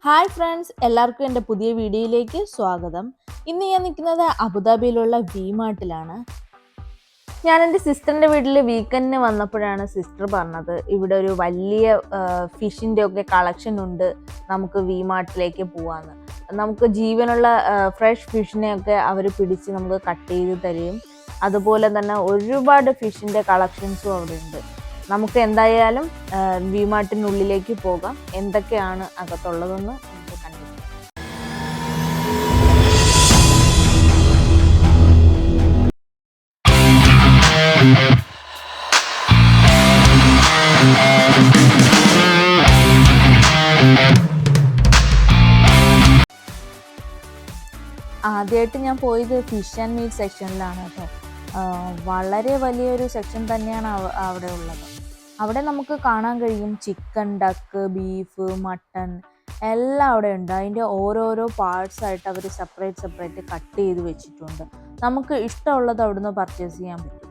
Hi friends, എല്ലാവർക്കും എൻ്റെ പുതിയ വീഡിയോയിലേക്ക് സ്വാഗതം. ഇന്ന് ഞാൻ നിൽക്കുന്നത് അബുദാബിയിലുള്ള വി-മാർട്ടിലാണ്. ഞാൻ എൻ്റെ സിസ്റ്ററിൻ്റെ വീട്ടിൽ വീക്കെൻഡിന് വന്നപ്പോഴാണ് സിസ്റ്റർ പറഞ്ഞത് ഇവിടെ ഒരു വലിയ ഫിഷിൻ്റെ ഒക്കെ കളക്ഷൻ ഉണ്ട്, നമുക്ക് വി-മാർട്ടിലേക്ക് പോവാന്ന്. നമുക്ക് ജീവനുള്ള ഫ്രഷ് ഫിഷിനെയൊക്കെ അവർ പിടിച്ച് നമുക്ക് കട്ട് ചെയ്ത് തരും. അതുപോലെ തന്നെ ഒരുപാട് ഫിഷിൻ്റെ കളക്ഷൻസും അവിടെ ഉണ്ട്. നമുക്ക് എന്തായാലും വി-മാർട്ടിനുള്ളിലേക്ക് പോകാം. എന്തൊക്കെയാണ് അകത്തുള്ളതെന്ന് നമുക്ക് കണ്ടു. ആദ്യമായിട്ട് ഞാൻ പോയത് ഫിഷ് ആൻഡ് മീറ്റ് സെക്ഷനിലാണ് കേട്ടോ. വളരെ വലിയൊരു സെക്ഷൻ തന്നെയാണ് അവിടെ ഉള്ളത്. അവിടെ നമുക്ക് കാണാൻ കഴിയും ചിക്കൻ, ഡക്ക്, ബീഫ്, മട്ടൺ എല്ലാം അവിടെ ഉണ്ട്. അതിൻ്റെ ഓരോരോ പാർട്സ് ആയിട്ട് അവർ സെപ്പറേറ്റ് കട്ട് ചെയ്ത് വെച്ചിട്ടുണ്ട്. നമുക്ക് ഇഷ്ടമുള്ളത് അവിടുന്ന് പർച്ചേസ് ചെയ്യാൻ പറ്റും.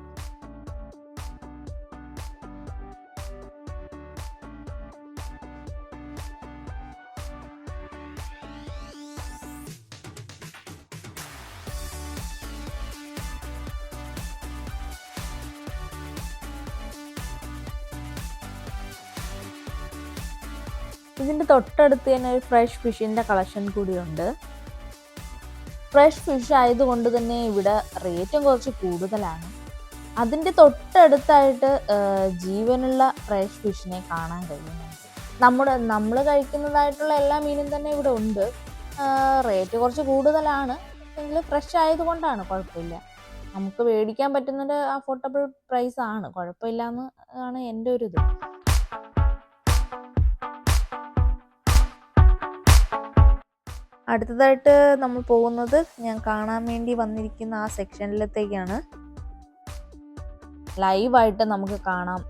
ഇതിൻ്റെ തൊട്ടടുത്ത് തന്നെ ഒരു ഫ്രഷ് ഫിഷിൻ്റെ കളക്ഷൻ കൂടിയുണ്ട്. ഫ്രഷ് ഫിഷ് ആയതുകൊണ്ട് തന്നെ ഇവിടെ റേറ്റും കുറച്ച് കൂടുതലാണ്. അതിൻ്റെ തൊട്ടടുത്തായിട്ട് ജീവനുള്ള ഫ്രഷ് ഫിഷിനെ കാണാൻ കഴിയുന്നുണ്ട്. നമ്മൾ കഴിക്കുന്നതായിട്ടുള്ള എല്ലാ മീനും തന്നെ ഇവിടെ ഉണ്ട്. റേറ്റ് കുറച്ച് കൂടുതലാണ്, എങ്കിലും ഫ്രഷ് ആയതുകൊണ്ടാണ് കുഴപ്പമില്ല. നമുക്ക് മേടിക്കാൻ പറ്റുന്നൊരു അഫോർഡബിൾ പ്രൈസ് ആണ്, കുഴപ്പമില്ല എന്ന് ആണ് എൻ്റെ ഒരു ഇത്. അടുത്തതായിട്ട് നമ്മൾ പോകുന്നത് ഞാൻ കാണാൻ വേണ്ടി വന്നിരിക്കുന്ന ആ സെക്ഷനിലത്തേക്കാണ്. ലൈവായിട്ട് നമുക്ക് കാണാം.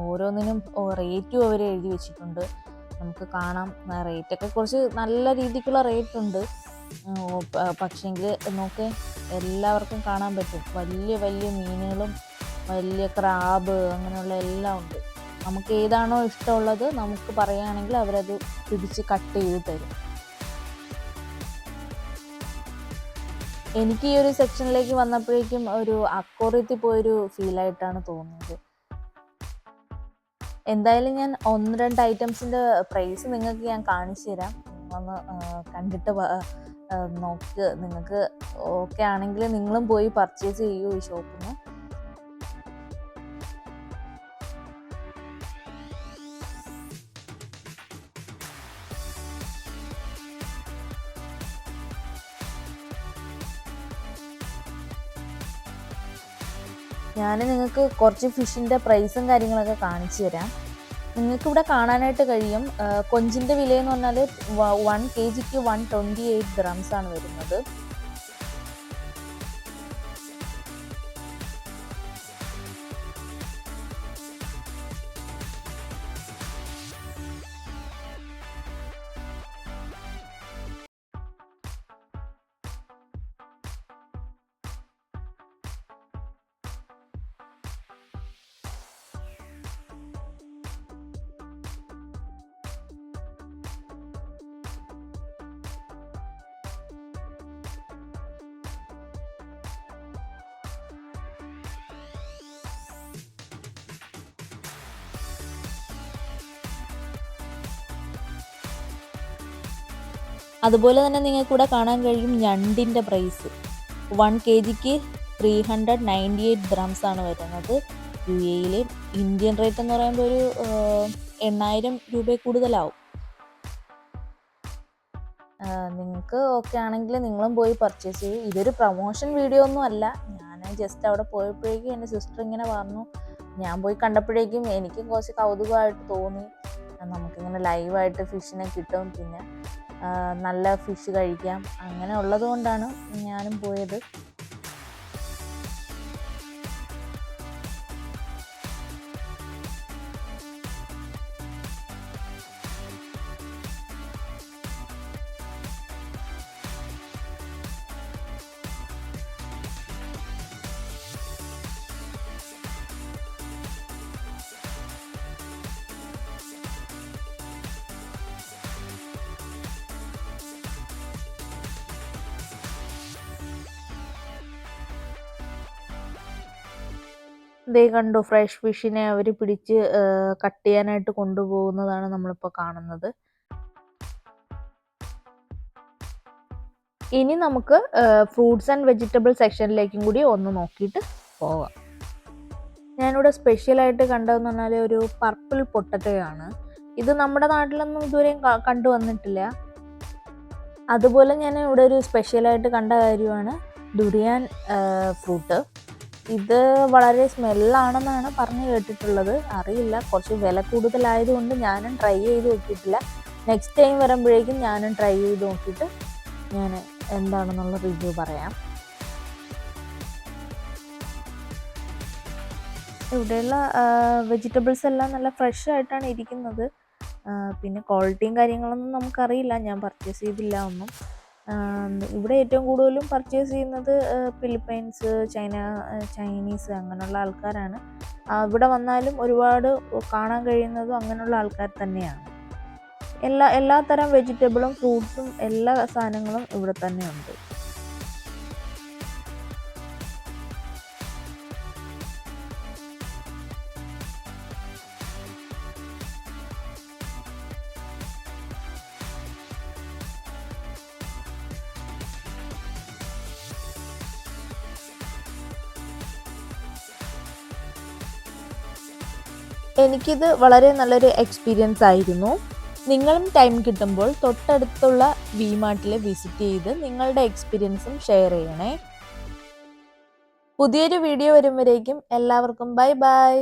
ഓരോന്നിനും റേറ്റും അവർ എഴുതി വെച്ചിട്ടുണ്ട്, നമുക്ക് കാണാം. റേറ്റൊക്കെ കുറച്ച് നല്ല രീതിക്കുള്ള റേറ്റ് ഉണ്ട്. പക്ഷേങ്കിൽ നോക്ക്, എല്ലാവർക്കും കാണാൻ പറ്റും. വലിയ വലിയ മീനുകളും വലിയ ക്രാബ് അങ്ങനെയുള്ള എല്ലാം ഉണ്ട്. നമുക്ക് ഏതാണോ ഇഷ്ടമുള്ളത് നമുക്ക് പറയുകയാണെങ്കിൽ അവരത് പിടിച്ച് കട്ട് ചെയ്ത് തരും. എനിക്ക് ഈ ഒരു സെക്ഷനിലേക്ക് വന്നപ്പോഴേക്കും ഒരു അക്വേറിയത്തിൽ പോയൊരു ഫീലായിട്ടാണ് തോന്നുന്നത്. എന്തായാലും ഞാൻ 1-2 ഐറ്റംസിൻ്റെ പ്രൈസ് നിങ്ങൾക്ക് ഞാൻ കാണിച്ചു തരാം. ഒന്ന് കണ്ടിട്ട് നോക്ക്. നിങ്ങൾക്ക് ഓക്കെ ആണെങ്കിൽ നിങ്ങളും പോയി പർച്ചേസ് ചെയ്യൂ ഈ ഷോപ്പിൽ നിന്ന്. ഞാൻ നിങ്ങൾക്ക് കുറച്ച് ഫിഷിൻ്റെ പ്രൈസും കാര്യങ്ങളൊക്കെ കാണിച്ചു തരാം. നിങ്ങൾക്കിവിടെ കാണാനായിട്ട് കഴിയും. കൊഞ്ചിൻ്റെ വിലയെന്ന് പറഞ്ഞാൽ 1 kg 128 dirhams ആണ് വരുന്നത്. അതുപോലെ തന്നെ നിങ്ങൾക്കിവിടെ കാണാൻ കഴിയും ഞണ്ടിൻ്റെ പ്രൈസ്. 1 kg 398 dirhams ആണ് വരുന്നത്. UAE-യിൽ ഇന്ത്യൻ റേറ്റ് എന്ന് പറയുമ്പോൾ ഒരു 8,000 രൂപ കൂടുതലാവും. നിങ്ങൾക്ക് ഓക്കെ ആണെങ്കിൽ നിങ്ങളും പോയി പർച്ചേസ് ചെയ്യും. ഇതൊരു പ്രൊമോഷൻ വീഡിയോ ഒന്നും അല്ല. ഞാൻ ജസ്റ്റ് അവിടെ പോയപ്പോഴേക്കും എൻ്റെ സിസ്റ്റർ ഇങ്ങനെ പറഞ്ഞു. ഞാൻ പോയി കണ്ടപ്പോഴേക്കും എനിക്കും കുറച്ച് കൗതുകമായിട്ട് തോന്നി. നമുക്കിങ്ങനെ ലൈവായിട്ട് ഫിഷിനെ കിട്ടും, പിന്നെ നല്ല ഫിഷ് കഴിക്കാം. അങ്ങനെ ഉള്ളത് കൊണ്ടാണ് ഞാനും പോയത്. ദേ കണ്ടു, ഫ്രഷ് ഫിഷിനെ അവർ പിടിച്ച് കട്ട് ചെയ്യാനായിട്ട് കൊണ്ടുപോകുന്നതാണ് നമ്മളിപ്പോൾ കാണുന്നത്. ഇനി നമുക്ക് ഫ്രൂട്ട്സ് ആൻഡ് വെജിറ്റബിൾ സെക്ഷനിലേക്കും കൂടി ഒന്ന് നോക്കിയിട്ട് പോകാം. ഞാനിവിടെ സ്പെഷ്യലായിട്ട് കണ്ടതെന്ന് പറഞ്ഞാൽ ഒരു പർപ്പിൾ പൊട്ടറ്റോയാണ്. ഇത് നമ്മുടെ നാട്ടിലൊന്നും ഇതുവരെയും കണ്ടുവന്നിട്ടില്ല. അതുപോലെ ഞാൻ ഇവിടെ ഒരു സ്പെഷ്യലായിട്ട് കണ്ട കാര്യമാണ് ഡുറിയാൻ ഫ്രൂട്ട്. ഇത് വളരെ സ്മെല്ലാണെന്നാണ് പറഞ്ഞു കേട്ടിട്ടുള്ളത്. അറിയില്ല, കുറച്ച് വില കൂടുതലായതുകൊണ്ട് ഞാനും ട്രൈ ചെയ്ത് നോക്കിയിട്ടില്ല. നെക്സ്റ്റ് ടൈം വരുമ്പോഴേക്കും ഞാനും ട്രൈ ചെയ്ത് നോക്കിയിട്ട് ഞാൻ എന്താണെന്നുള്ള റിവ്യൂ പറയാം. ഇവിടെയുള്ള വെജിറ്റബിൾസ് എല്ലാം നല്ല ഫ്രഷ് ആയിട്ടാണ് ഇരിക്കുന്നത്. പിന്നെ ക്വാളിറ്റിയും കാര്യങ്ങളൊന്നും നമുക്കറിയില്ല, ഞാൻ പർച്ചേസ് ചെയ്തില്ല ഒന്നും. ഇവിടെ ഏറ്റവും കൂടുതലും പർച്ചേസ് ചെയ്യുന്നത് ഫിലിപ്പൈൻസ്, ചൈനീസ് അങ്ങനെയുള്ള ആൾക്കാരാണ്. ഇവിടെ വന്നാലും ഒരുപാട് കാണാൻ കഴിയുന്നതും അങ്ങനെയുള്ള ആൾക്കാർ തന്നെയാണ്. എല്ലാ തരം വെജിറ്റബിളും ഫ്രൂട്ട്സും എല്ലാ സാധനങ്ങളും ഇവിടെ തന്നെ ഉണ്ട്. എനിക്കിത് വളരെ നല്ലൊരു എക്സ്പീരിയൻസ് ആയിരുന്നു. നിങ്ങളും ടൈം കിട്ടുമ്പോൾ തൊട്ടടുത്തുള്ള വിമാർട്ടിൽ വിസിറ്റ് ചെയ്ത് നിങ്ങളുടെ എക്സ്പീരിയൻസും ഷെയർ ചെയ്യണേ. പുതിയൊരു വീഡിയോ വരുമ്പോഴേക്കും എല്ലാവർക്കും ബൈ ബൈ.